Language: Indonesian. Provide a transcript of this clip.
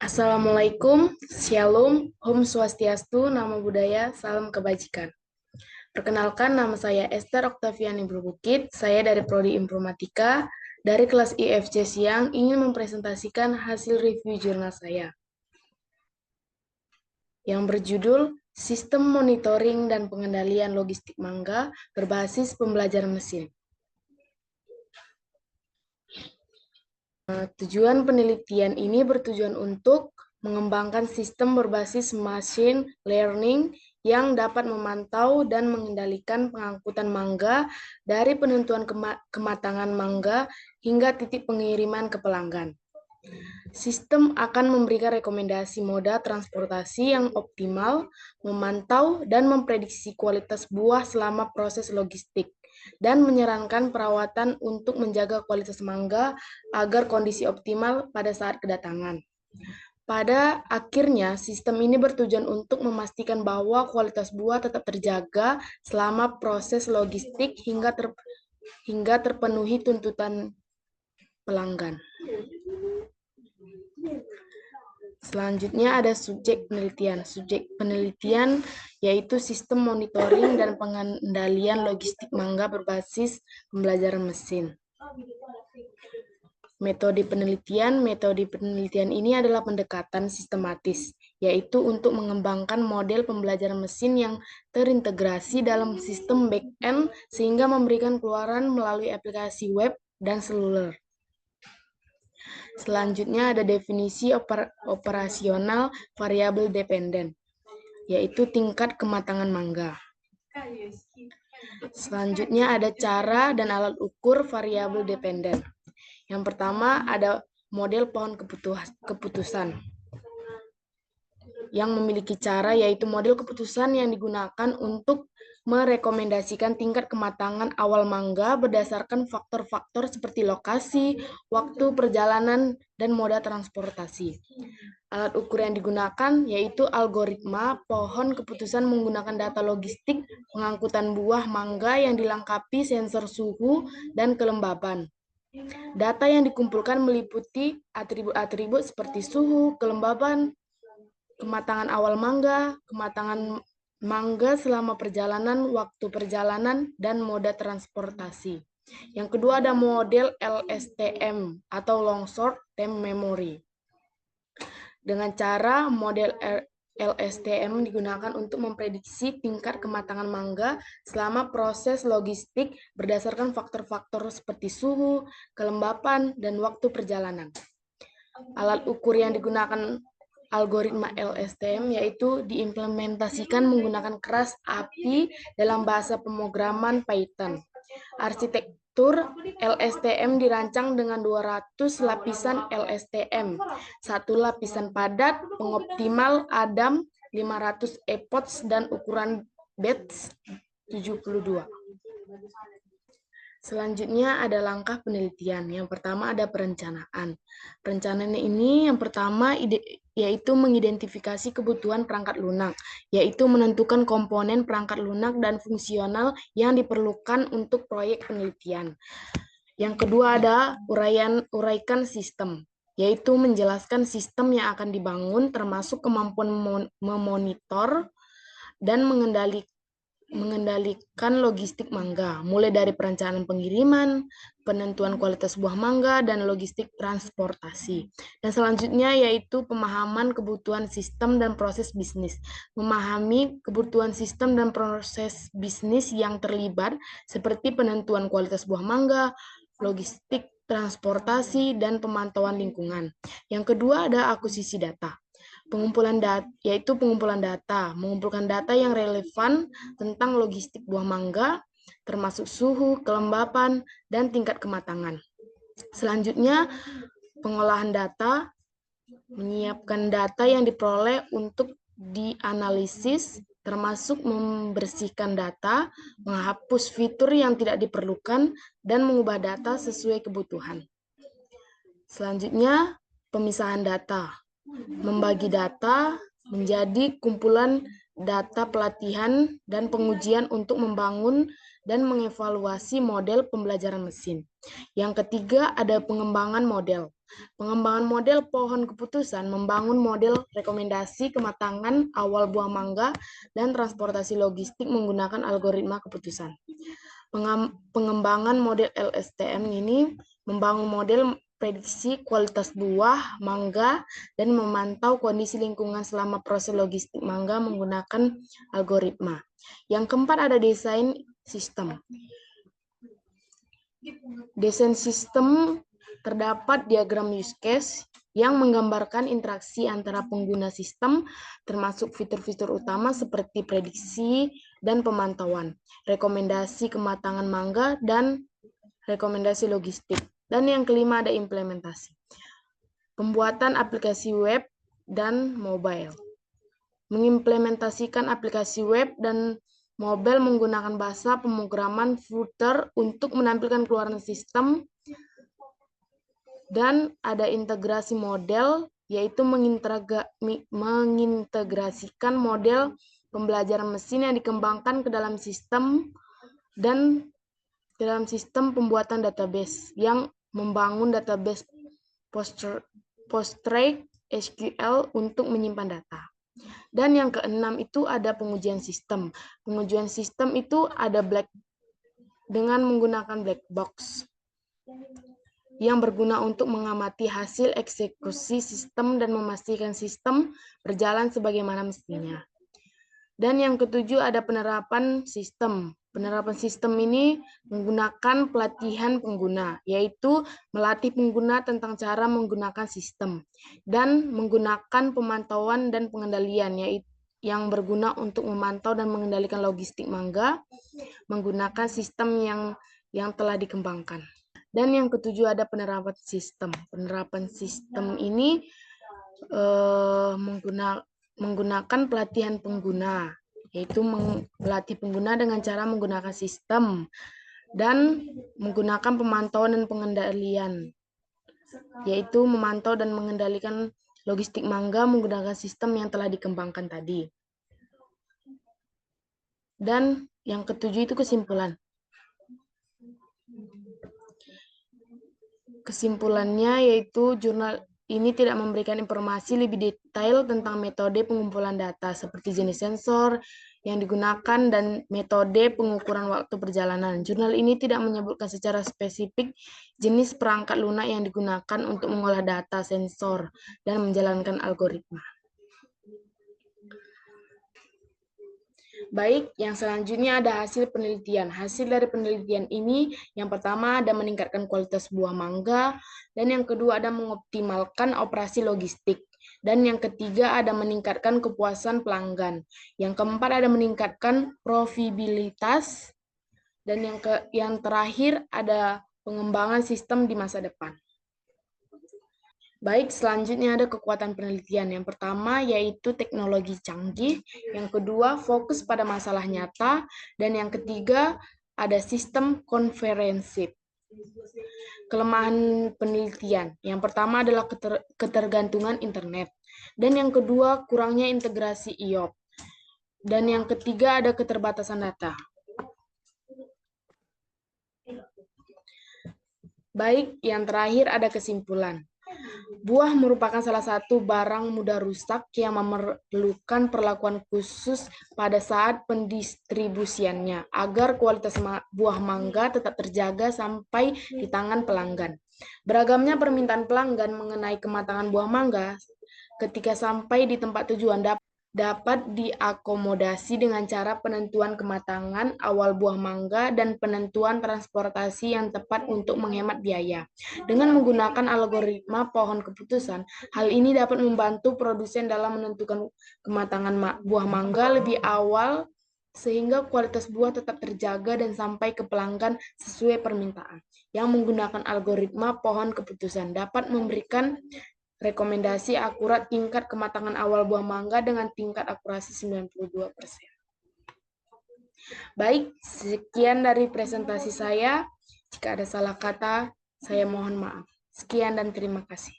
Assalamualaikum, Shalom, Om Swastiastu, Namo Buddhaya, Salam Kebajikan. Perkenalkan, nama saya Esther Oktaviani Berbukit, saya dari Prodi Informatika, dari kelas IFC Siang, ingin mempresentasikan hasil review jurnal saya, yang berjudul Sistem Monitoring dan Pengendalian Logistik Mangga Berbasis Pembelajaran Mesin. Tujuan penelitian ini bertujuan untuk mengembangkan sistem berbasis machine learning yang dapat memantau dan mengendalikan pengangkutan mangga dari penentuan kematangan mangga hingga titik pengiriman ke pelanggan. Sistem akan memberikan rekomendasi moda transportasi yang optimal, memantau dan memprediksi kualitas buah selama proses logistik, dan menyarankan perawatan untuk menjaga kualitas mangga agar kondisi optimal pada saat kedatangan. Pada akhirnya, sistem ini bertujuan untuk memastikan bahwa kualitas buah tetap terjaga selama proses logistik hingga terpenuhi tuntutan pelanggan. Selanjutnya ada subjek penelitian. Subjek penelitian yaitu sistem monitoring dan pengendalian logistik mangga berbasis pembelajaran mesin. Metode penelitian ini adalah pendekatan sistematis, yaitu untuk mengembangkan model pembelajaran mesin yang terintegrasi dalam sistem back-end sehingga memberikan keluaran melalui aplikasi web dan seluler. Selanjutnya ada definisi operasional variabel dependen, yaitu tingkat kematangan mangga. Selanjutnya ada cara dan alat ukur variabel dependen. Yang pertama ada model pohon keputusan yang memiliki cara, yaitu model keputusan yang digunakan untuk merekomendasikan tingkat kematangan awal mangga berdasarkan faktor-faktor seperti lokasi, waktu perjalanan, dan moda transportasi. Alat ukur yang digunakan yaitu algoritma pohon keputusan menggunakan data logistik pengangkutan buah mangga yang dilengkapi sensor suhu dan kelembaban. Data yang dikumpulkan meliputi atribut-atribut seperti suhu, kelembaban, kematangan awal mangga, kematangan mangga selama perjalanan, waktu perjalanan, dan moda transportasi. Yang kedua ada model LSTM atau Long Short Term Memory. Dengan cara model LSTM digunakan untuk memprediksi tingkat kematangan mangga selama proses logistik berdasarkan faktor-faktor seperti suhu, kelembapan, dan waktu perjalanan. Alat ukur yang digunakan algoritma LSTM yaitu diimplementasikan menggunakan keras API dalam bahasa pemrograman Python. Arsitektur LSTM dirancang dengan 200 lapisan LSTM, satu lapisan padat, pengoptimal Adam 500 epoch dan ukuran batch 72. Selanjutnya ada langkah penelitian. Yang pertama ada perencanaan. Perencanaan ini yang pertama yaitu mengidentifikasi kebutuhan perangkat lunak, yaitu menentukan komponen perangkat lunak dan fungsional yang diperlukan untuk proyek penelitian. Yang kedua ada uraikan sistem, yaitu menjelaskan sistem yang akan dibangun termasuk kemampuan memonitor dan mengendalikan logistik mangga, mulai dari perencanaan pengiriman, penentuan kualitas buah mangga, dan logistik transportasi. Dan selanjutnya yaitu pemahaman kebutuhan sistem dan proses bisnis. Memahami kebutuhan sistem dan proses bisnis yang terlibat, seperti penentuan kualitas buah mangga, logistik transportasi, dan pemantauan lingkungan. Yang kedua ada akuisisi data. Pengumpulan data, mengumpulkan data yang relevan tentang logistik buah mangga, termasuk suhu, kelembapan, dan tingkat kematangan. Selanjutnya, pengolahan data, menyiapkan data yang diperoleh untuk dianalisis, termasuk membersihkan data, menghapus fitur yang tidak diperlukan, dan mengubah data sesuai kebutuhan. Selanjutnya, pemisahan data. Membagi data menjadi kumpulan data pelatihan dan pengujian untuk membangun dan mengevaluasi model pembelajaran mesin. Yang ketiga ada pengembangan model. Pengembangan model pohon keputusan membangun model rekomendasi kematangan awal buah mangga dan transportasi logistik menggunakan algoritma keputusan. Pengembangan model LSTM ini membangun model prediksi kualitas buah mangga dan memantau kondisi lingkungan selama proses logistik mangga menggunakan algoritma. Yang keempat ada desain sistem. Desain sistem terdapat diagram use case yang menggambarkan interaksi antara pengguna sistem, termasuk fitur-fitur utama seperti prediksi dan pemantauan, rekomendasi kematangan mangga, dan rekomendasi logistik. Dan yang kelima ada implementasi. Pembuatan aplikasi web dan mobile. Mengimplementasikan aplikasi web dan mobile menggunakan bahasa pemrograman Flutter untuk menampilkan keluaran sistem. Dan ada integrasi model, yaitu mengintegrasikan model pembelajaran mesin yang dikembangkan ke dalam sistem dan ke dalam sistem pembuatan database yang membangun database PostgreSQL untuk menyimpan data. Dan yang keenam itu ada pengujian sistem. Pengujian sistem itu ada dengan menggunakan black box yang berguna untuk mengamati hasil eksekusi sistem dan memastikan sistem berjalan sebagaimana mestinya. Dan yang ketujuh ada penerapan sistem. Penerapan sistem ini menggunakan pelatihan pengguna, yaitu melatih pengguna tentang cara menggunakan sistem dan menggunakan pemantauan dan pengendalian, yaitu yang berguna untuk memantau dan mengendalikan logistik mangga menggunakan sistem yang telah dikembangkan. Dan yang ketujuh ada penerapan sistem. Penerapan sistem ini menggunakan pelatihan pengguna, yaitu melatih pengguna dengan cara menggunakan sistem dan menggunakan pemantauan dan pengendalian, yaitu memantau dan mengendalikan logistik mangga menggunakan sistem yang telah dikembangkan tadi. Dan yang ketujuh itu kesimpulan. Kesimpulannya yaitu jurnal ini tidak memberikan informasi lebih detail tentang metode pengumpulan data seperti jenis sensor yang digunakan dan metode pengukuran waktu perjalanan. Jurnal ini tidak menyebutkan secara spesifik jenis perangkat lunak yang digunakan untuk mengolah data sensor dan menjalankan algoritma. Baik, yang selanjutnya ada hasil penelitian. Hasil dari penelitian ini, yang pertama ada meningkatkan kualitas buah mangga, dan yang kedua ada mengoptimalkan operasi logistik, dan yang ketiga ada meningkatkan kepuasan pelanggan. Yang keempat ada meningkatkan profitabilitas, dan yang terakhir ada pengembangan sistem di masa depan. Baik, selanjutnya ada kekuatan penelitian. Yang pertama yaitu teknologi canggih, yang kedua fokus pada masalah nyata, dan yang ketiga ada sistem konferensif. Kelemahan penelitian. Yang pertama adalah ketergantungan internet, dan yang kedua kurangnya integrasi IOP, dan yang ketiga ada keterbatasan data. Baik, yang terakhir ada kesimpulan. Buah merupakan salah satu barang mudah rusak yang memerlukan perlakuan khusus pada saat pendistribusiannya, agar kualitas buah mangga tetap terjaga sampai di tangan pelanggan. Beragamnya permintaan pelanggan mengenai kematangan buah mangga ketika sampai di tempat tujuan dapat diakomodasi dengan cara penentuan kematangan awal buah mangga dan penentuan transportasi yang tepat untuk menghemat biaya. Dengan menggunakan algoritma pohon keputusan, hal ini dapat membantu produsen dalam menentukan kematangan buah mangga lebih awal sehingga kualitas buah tetap terjaga dan sampai ke pelanggan sesuai permintaan. Yang menggunakan algoritma pohon keputusan dapat memberikan rekomendasi akurat tingkat kematangan awal buah mangga dengan tingkat akurasi 92%. Baik, sekian dari presentasi saya. Jika ada salah kata, saya mohon maaf. Sekian dan terima kasih.